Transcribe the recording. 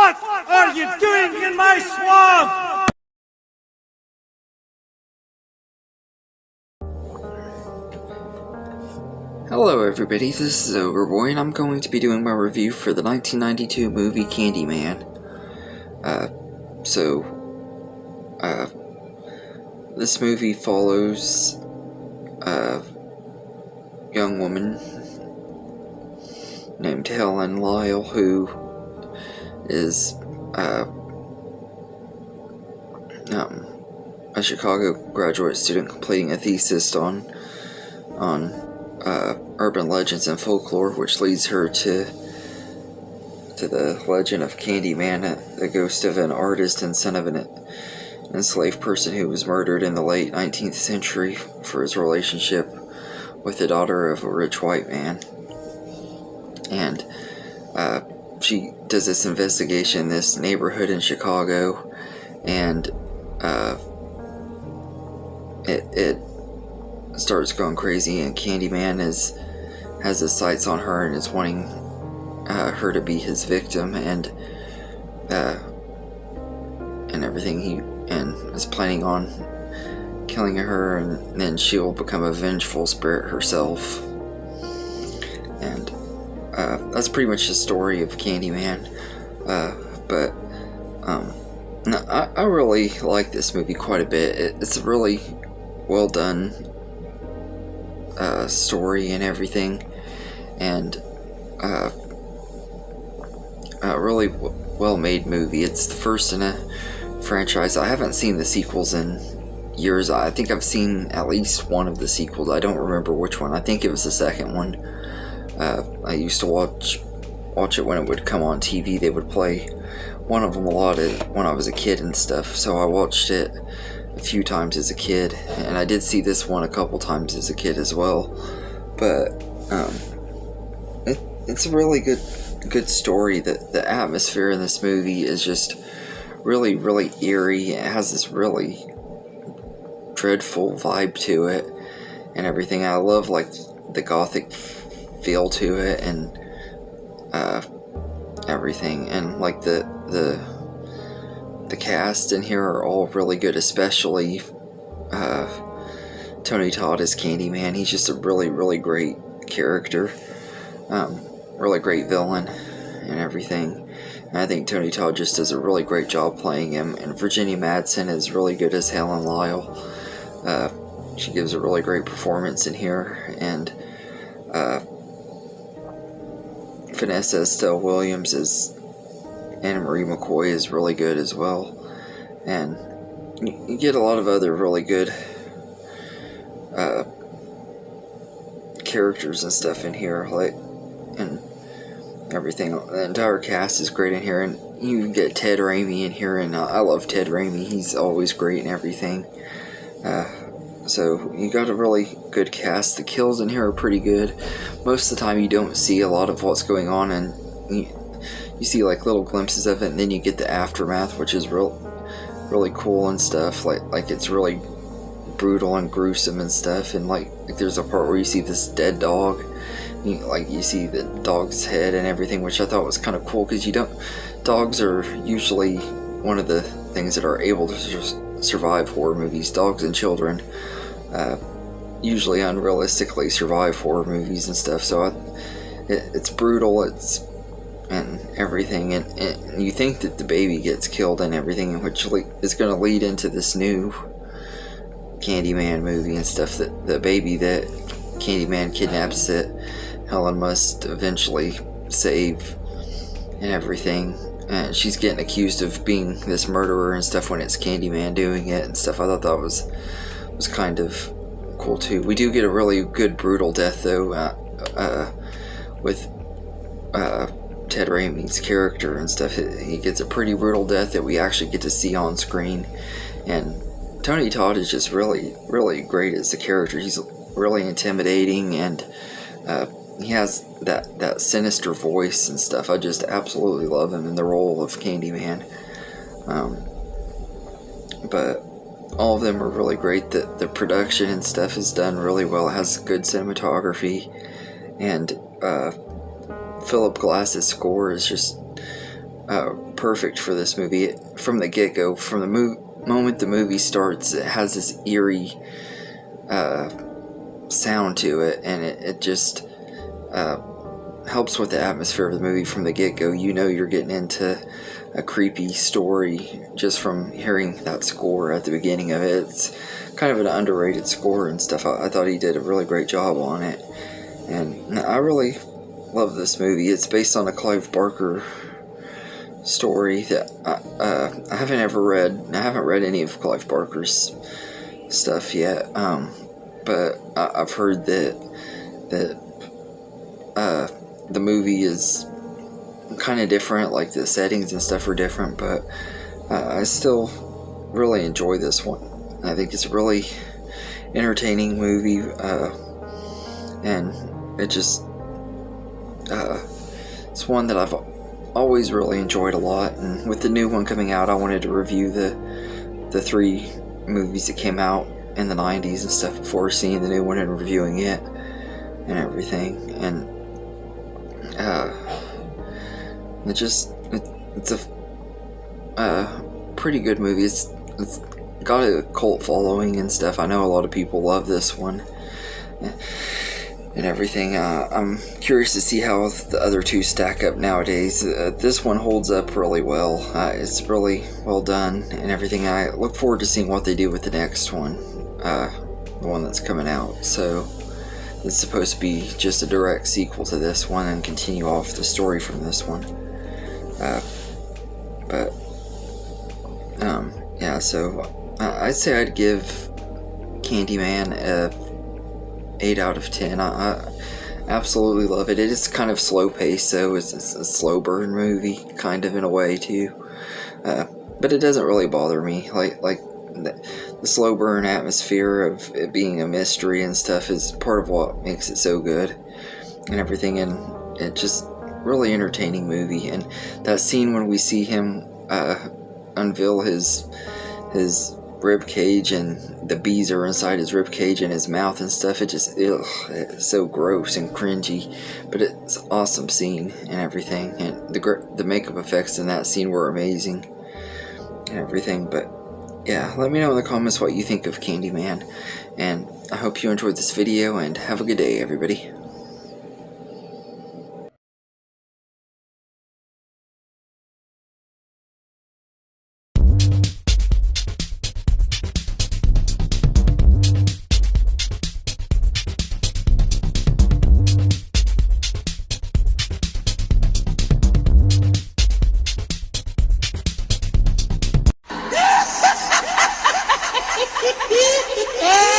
What are you doing in my swamp? Hello everybody, this is Overboy, and I'm going to be doing my review for the 1992 movie Candyman. This movie follows a young woman named Helen Lyle, who is a Chicago graduate student completing a thesis on urban legends and folklore, which leads her to the legend of Candyman, the ghost of an artist and son of an enslaved person who was murdered in the late 19th century for his relationship with the daughter of a rich white man. And she does this investigation in this neighborhood in Chicago, and it starts going crazy, and Candyman has his sights on her and is wanting her to be his victim, and everything, and is planning on killing her, and then she will become a vengeful spirit herself. And that's pretty much the story of Candyman. I really like this movie quite a bit. It's a really well done story and everything, and a really well made movie. It's the first in a franchise. I haven't seen the sequels in years. I think I've seen at least one of the sequels. I don't remember which one. I think it was the second one. I used to watch it when it would come on TV. They would play one of them a lot when I was a kid and stuff, so I watched it a few times as a kid, and I did see this one a couple times as a kid as well. But it's a really good story. The atmosphere in this movie is just really eerie. It has this really dreadful vibe to it and everything. I love like the gothic feel to it and everything, and like the cast in here are all really good, especially Tony Todd as Candyman. He's just a really great character, really great villain and everything. And I think Tony Todd just does a really great job playing him, and Virginia Madsen is really good as Helen Lyle. She gives a really great performance in here, and Vanessa Estelle Williams as Anna Marie McCoy is really good as well, and you get a lot of other really good characters and stuff in here, like, and everything. The entire cast is great in here, and you get Ted Raimi in here, and I love Ted Raimi. He's always great and everything. So you got a really good cast. The kills in here are pretty good. Most of the time you don't see a lot of what's going on, and you see like little glimpses of it, and then you get the aftermath, which is really cool and stuff. Like it's really brutal and gruesome and stuff. And like there's a part where you see this dead dog. You see the dog's head and everything, which I thought was kind of cool, because dogs are usually one of the things that are able to survive horror movies. Dogs and children usually unrealistically survive horror movies and stuff. So it's brutal, and everything, and you think that the baby gets killed and everything, which is going to lead into this new Candyman movie and stuff, that the baby that Candyman kidnaps that Helen must eventually save and everything. And she's getting accused of being this murderer and stuff when it's Candyman doing it and stuff. I thought that was kind of cool too. We do get a really good brutal death though, with Ted Raimi's character and stuff. He gets a pretty brutal death that we actually get to see on screen, and Tony Todd is just really great as the character. He's really intimidating, and he has that sinister voice and stuff. I just absolutely love him in the role of Candyman. But all of them are really great. The production and stuff is done really well. It has good cinematography, and Philip Glass's score is just perfect for this movie from the get-go. From the moment the movie starts, it has this eerie sound to it, and it just helps with the atmosphere of the movie from the get-go. You know you're getting into a creepy story just from hearing that score at the beginning of it. It's kind of an underrated score and stuff. I thought he did a really great job on it, and I really love this movie. It's based on a Clive Barker story that I haven't ever read. I haven't read any of Clive Barker's stuff yet, but I've heard that the movie is kind of different, like the settings and stuff are different, but I still really enjoy this one. I think it's a really entertaining movie, and it just it's one that I've always really enjoyed a lot. And with the new one coming out, I wanted to review the 3 movies that came out in the 90s and stuff before seeing the new one and reviewing it and everything. And it's a pretty good movie. It's got a cult following and stuff. I know a lot of people love this one and everything. I'm curious to see how the other 2 stack up nowadays. This one holds up really well. It's really well done and everything. I look forward to seeing what they do with the next one, the one that's coming out. So it's supposed to be just a direct sequel to this one and continue off the story from this one. Yeah, so I'd say I'd give Candyman a 8 out of 10. I absolutely love it. It is kind of slow paced, so it's a slow burn movie, kind of in a way too. But it doesn't really bother me. Like the slow burn atmosphere of it being a mystery and stuff is part of what makes it so good and everything. And it just really entertaining movie. And that scene when we see him unveil his rib cage and the bees are inside his rib cage and his mouth and stuff, it's so gross and cringy, but it's an awesome scene and everything. And the makeup effects in that scene were amazing and everything. But yeah, let me know in the comments what you think of Candyman, and I hope you enjoyed this video, and have a good day, everybody. Yeah!